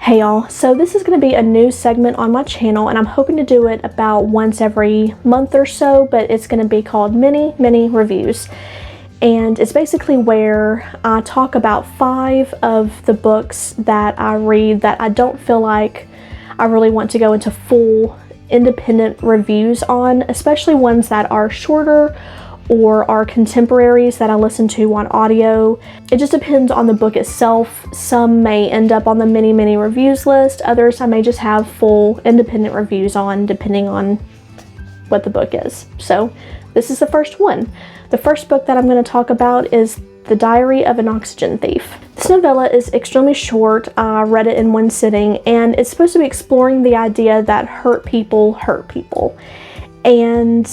Hey y'all, so this is going to be a new segment on my channel, and I'm hoping to do it about once every month or so, but it's going to be called mini reviews. And it's basically where I talk about 5 of the books that I read that I don't feel like I really want to go into full independent reviews on, especially ones that are shorter or are contemporaries that I listen to on audio. It just depends on the book itself. Some may end up on the mini reviews list, others I may just have full independent reviews on depending on what the book is. So this is the first one. The first book that I'm going to talk about is The Diary of an Oxygen Thief. This novella is extremely short. I read it in one sitting, and it's supposed to be exploring the idea that hurt people hurt people. And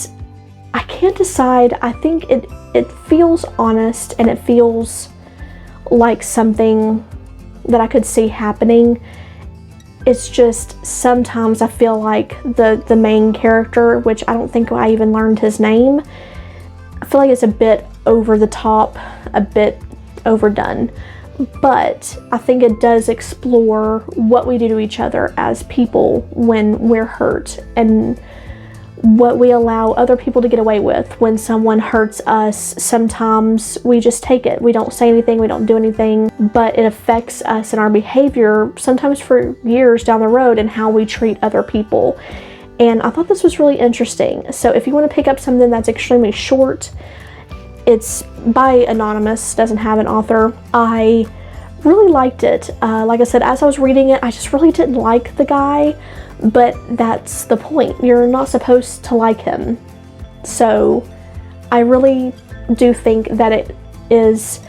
I can't decide. I think it feels honest, and it feels like something that I could see happening. It's just sometimes I feel like the main character, which I don't think I even learned his name, I feel like it's a bit over the top, a bit overdone. But I think it does explore what we do to each other as people when we're hurt, and what we allow other people to get away with. When someone hurts us, sometimes we just take it. We don't say anything, we don't do anything, but it affects us and our behavior sometimes for years down the road and how we treat other people. And I thought this was really interesting. So if you want to pick up something that's extremely short, it's by anonymous, doesn't have an author. I really liked it. Like I said, as I was reading it, I just really didn't like the guy. But that's the point. You're not supposed to like him. So I really do think that it is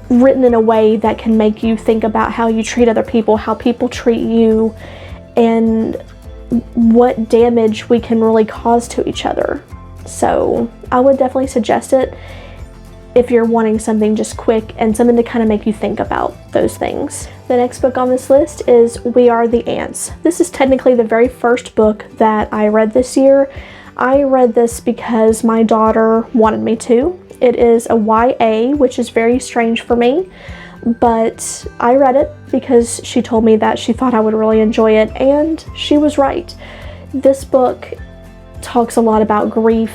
written in a way that can make you think about how you treat other people, how people treat you, and what damage we can really cause to each other. So I would definitely suggest it if you're wanting something just quick and something to kind of make you think about those things. The next book on this list is We Are the Ants. This is technically the very first book that I read this year. I read this because my daughter wanted me to. It is a YA, which is very strange for me, but I read it because she told me that she thought I would really enjoy it, and she was right. This book talks a lot about grief,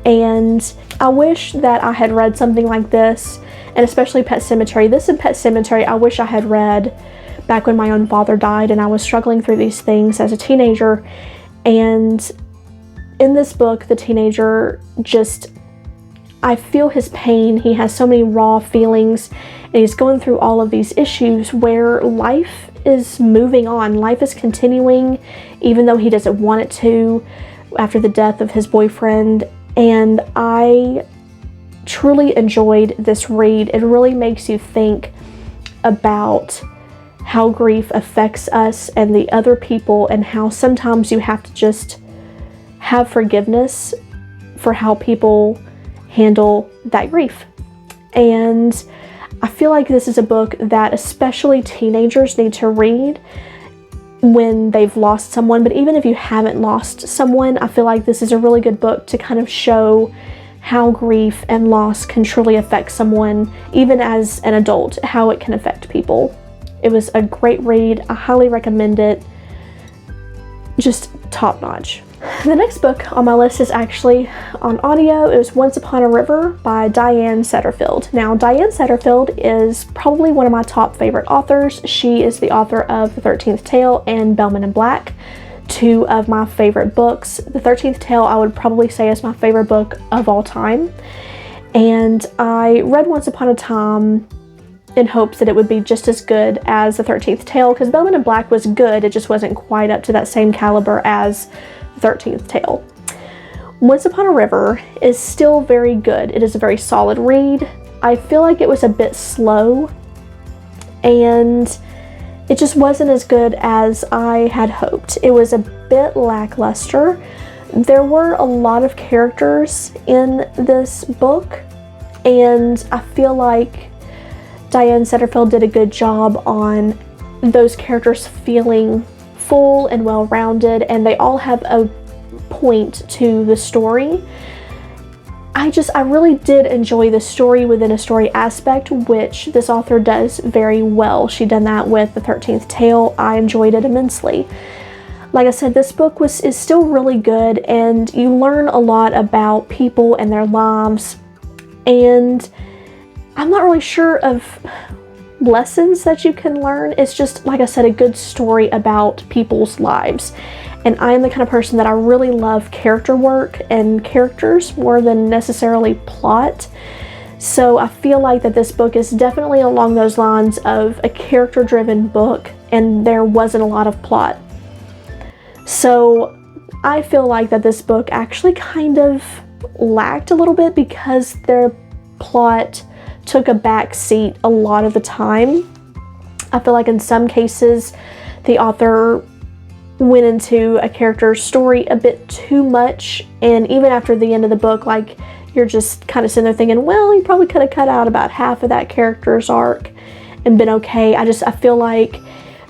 and I wish that I had read something like this, and especially Pet Sematary. This and Pet Sematary I wish I had read back when my own father died and I was struggling through these things as a teenager. And in this book, the teenager just, I feel his pain. He has so many raw feelings, and he's going through all of these issues where life is moving on. Life is continuing, even though he doesn't want it to, after the death of his boyfriend. And I truly enjoyed this read. It really makes you think about how grief affects us and the other people, and how sometimes you have to just have forgiveness for how people handle that grief. And I feel like this is a book that especially teenagers need to read when they've lost someone. But even if you haven't lost someone, I feel like this is a really good book to kind of show how grief and loss can truly affect someone, even as an adult, how it can affect people. It was a great read. I highly recommend it. Just top notch. The next book on my list is actually on audio. It was Once Upon a River by Diane Setterfield. Now, Diane Setterfield is probably one of my top favorite authors. She is the author of The 13th Tale and Bellman and Black, 2 of my favorite books. The 13th Tale I would probably say is my favorite book of all time. And I read Once Upon a Time in hopes that it would be just as good as The 13th Tale, because Bellman and Black was good, it just wasn't quite up to that same caliber as 13th Tale. Once Upon a River is still very good. It is a very solid read. I feel like it was a bit slow, and it just wasn't as good as I had hoped. It was a bit lackluster. There were a lot of characters in this book, and I feel like Diane Setterfield did a good job on those characters feeling full and well-rounded, and they all have a point to the story. I really did enjoy the story within a story aspect, which this author does very well. She done that with The 13th Tale. I enjoyed it immensely. Like I said, this book is still really good, and you learn a lot about people and their lives, and I'm not really sure of lessons that you can learn. It's just, like I said, a good story about people's lives. And I am the kind of person that I really love character work and characters more than necessarily plot. So I feel like that this book is definitely along those lines of a character-driven book, and there wasn't a lot of plot. So I feel like that this book actually kind of lacked a little bit because their plot took a back seat a lot of the time. I feel like in some cases the author went into a character's story a bit too much, and even after the end of the book, like, you're just kind of sitting there thinking, well, you probably could have cut out about half of that character's arc and been okay. I feel like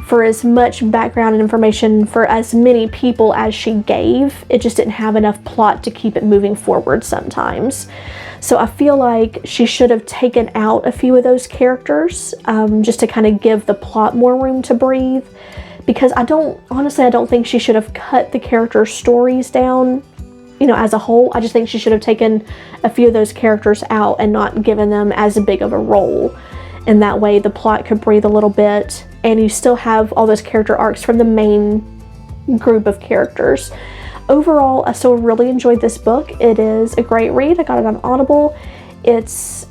for as much background and information for as many people as she gave, it just didn't have enough plot to keep it moving forward sometimes. So I feel like she should have taken out a few of those characters, just to kind of give the plot more room to breathe. Because honestly, I don't think she should have cut the character stories down, as a whole. I just think she should have taken a few of those characters out and not given them as big of a role. And that way the plot could breathe a little bit, and you still have all those character arcs from the main group of characters. Overall, I still really enjoyed this book. It is a great read. I got it on Audible. It's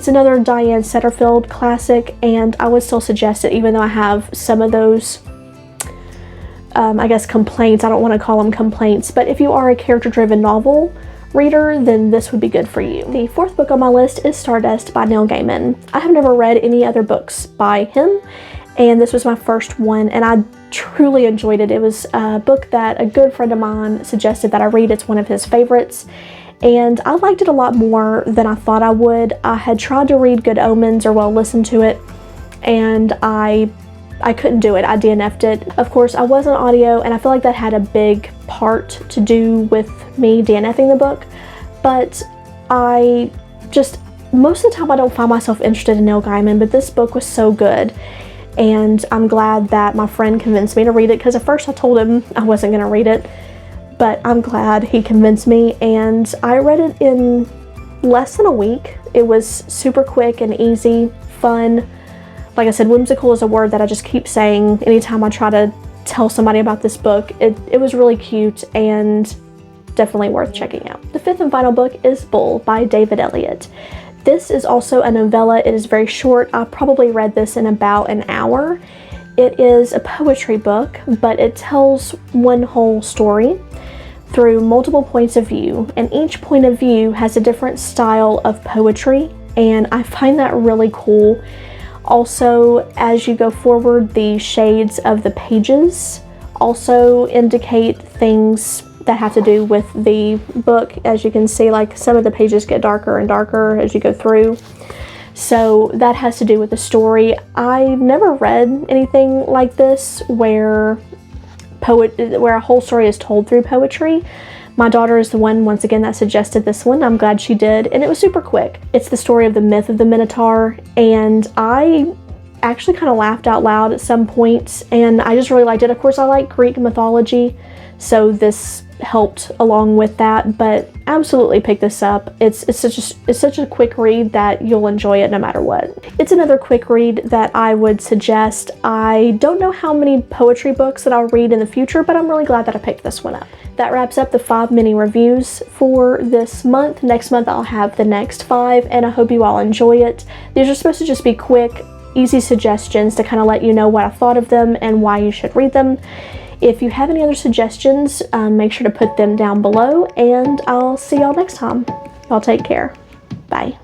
another Diane Setterfield classic, and I would still suggest it, even though I have some of those I guess complaints. I don't want to call them complaints, but if you are a character-driven novel reader, then this would be good for you. The fourth book on my list is Stardust by Neil Gaiman. I have never read any other books by him, and this was my first one, and I truly enjoyed it. It was a book that a good friend of mine suggested that I read. It's one of his favorites, and I liked it a lot more than I thought I would. I had tried to read Good Omens, or listen to it, and I couldn't do it. I DNF'd it. Of course, I was on audio, and I feel like that had a big part to do with me DNFing the book, but most of the time I don't find myself interested in Neil Gaiman, but this book was so good, and I'm glad that my friend convinced me to read it, because at first I told him I wasn't going to read it, but I'm glad he convinced me, and I read it in less than a week. It was super quick and easy, fun. Like I said, whimsical is a word that I just keep saying anytime I try to tell somebody about this book. It was really cute and definitely worth checking out. The fifth and final book is Bull by David Elliott. This is also a novella. It is very short. I probably read this in about an hour. It is a poetry book, but it tells one whole story through multiple points of view, and each point of view has a different style of poetry, and I find that really cool. Also, as you go forward, the shades of the pages also indicate things that have to do with the book. As you can see, like, some of the pages get darker and darker as you go through. So that has to do with the story. I've never read anything like this where a whole story is told through poetry. My daughter is the one, once again, that suggested this one. I'm glad she did, and it was super quick. It's the story of the myth of the Minotaur, and I actually kind of laughed out loud at some points, and I just really liked it. Of course, I like Greek mythology, so this helped along with that, but absolutely pick this up. It's such a quick read that you'll enjoy it no matter what. It's another quick read that I would suggest. I don't know how many poetry books that I'll read in the future, but I'm really glad that I picked this one up. That wraps up the 5 mini reviews for this month. Next month I'll have the next 5, and I hope you all enjoy it. These are supposed to just be quick, easy suggestions to kind of let you know what I thought of them and why you should read them. If you have any other suggestions, make sure to put them down below, and I'll see y'all next time. Y'all take care. Bye.